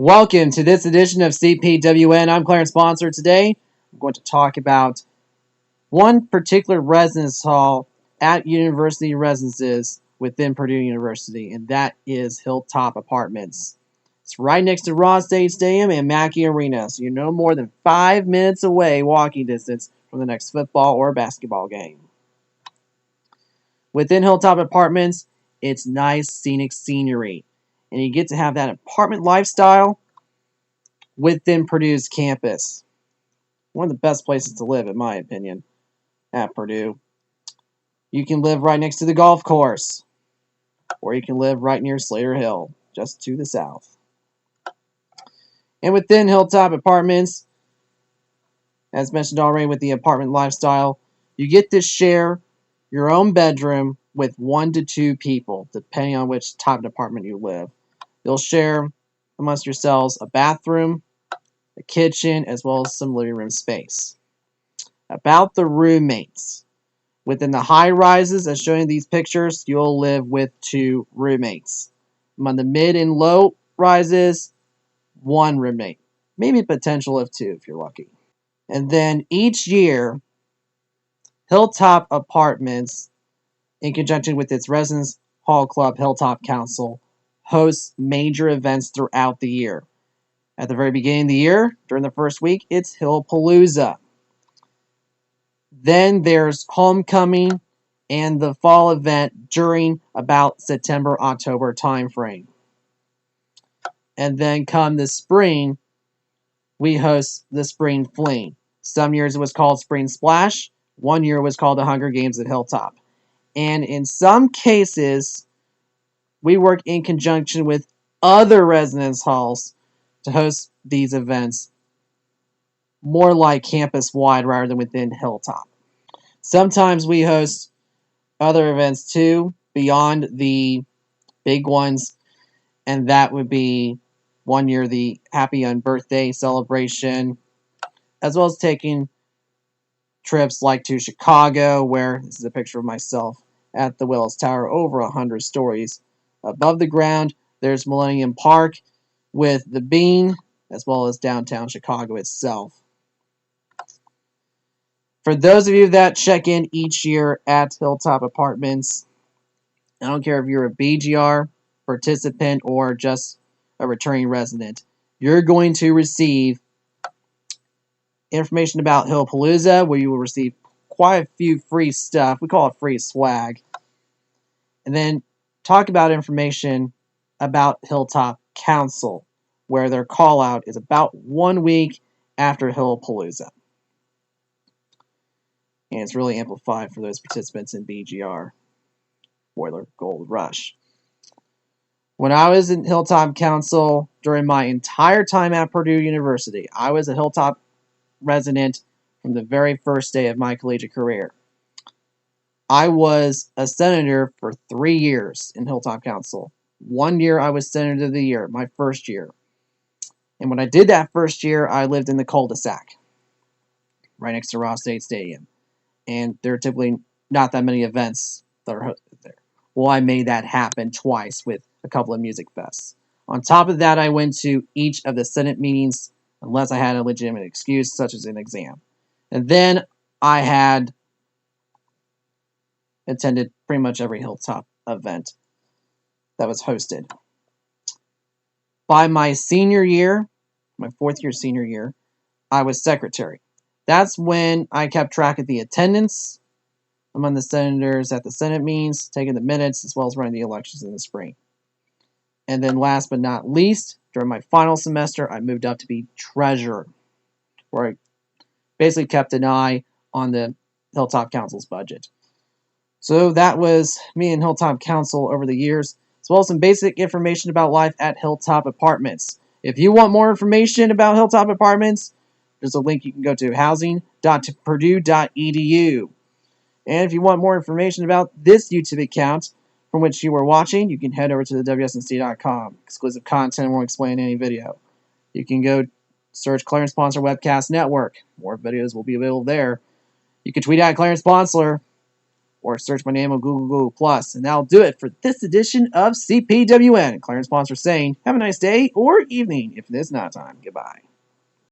Welcome to this edition of CPWN. I'm Clarence Sponsor. Today, I'm going to talk about one particular residence hall at university residences within Purdue University, and that is Hilltop Apartments. It's right next to Ross State Stadium and Mackey Arena, so you're no more than 5 minutes away walking distance from the next football or basketball game. Within Hilltop Apartments, it's nice scenic scenery, and you get to have that apartment lifestyle within Purdue's campus. One of the best places to live, in my opinion, at Purdue. You can live right next to the golf course, or you can live right near Slater Hill, just to the south. And within Hilltop Apartments, as mentioned already with the apartment lifestyle, you get to share your own bedroom with 1 to 2 people, depending on which type of apartment you live. You'll share amongst yourselves a bathroom, a kitchen, as well as some living room space. About the roommates. Within the high rises, as shown in these pictures, you'll live with 2 roommates. Among the mid and low rises, 1 roommate. Maybe a potential of 2 if you're lucky. And then each year, Hilltop Apartments, in conjunction with its residence hall club, Hilltop Council, hosts major events throughout the year. At the very beginning of the year, during the first week, it's Hillpalooza. Then there's Homecoming and the fall event during about September-October timeframe. And then come the spring, we host the Spring Fling. Some years it was called Spring Splash. One year it was called the Hunger Games at Hilltop. And in some cases, we work in conjunction with other residence halls to host these events, more like campus-wide rather than within Hilltop. Sometimes we host other events too, beyond the big ones, and that would be one year the Happy Young Birthday celebration, as well as taking trips like to Chicago, where this is a picture of myself at the Willis Tower, over 100 stories above the ground. There's Millennium Park with the Bean, as well as downtown Chicago itself. For those of you that check in each year at Hilltop Apartments, I don't care if you're a BGR participant or just a returning resident, you're going to receive information about Hillpalooza, where you will receive quite a few free stuff. We call it free swag. And then talk about information about Hilltop Council, where their call out is about 1 week after Hillpalooza. And it's really amplified for those participants in BGR, Boiler Gold Rush. When I was in Hilltop Council during my entire time at Purdue University, I was a Hilltop resident from the very first day of my collegiate career. I was a senator for 3 years in Hilltop Council. 1 year I was senator of the year, my first year. And when I did that first year, I lived in the cul-de-sac, right next to Ross State Stadium. And there are typically not that many events that are hosted there. Well, I made that happen twice with a couple of music fests. On top of that, I went to each of the Senate meetings, unless I had a legitimate excuse, such as an exam. And then I had attended pretty much every Hilltop event that was hosted. By my senior year, my 4th year senior year, I was secretary. That's when I kept track of the attendance among the senators at the Senate meetings, taking the minutes, as well as running the elections in the spring. And then last but not least, during my final semester, I moved up to be treasurer, where I basically kept an eye on the Hilltop Council's budget. So that was me and Hilltop Council over the years, as well as some basic information about life at Hilltop Apartments. If you want more information about Hilltop Apartments, there's a link you can go to, housing.purdue.edu. And if you want more information about this YouTube account from which you were watching, you can head over to the WSNC.com. Exclusive content won't explain any video. You can go search Clarence Sponsor Webcast Network. More videos will be available there. You can tweet at Clarence Sponsor. or search my name on Google Plus. And that'll do it for this edition of CPWN. Clarence Sponsor saying, have a nice day or evening if it is not time. Goodbye.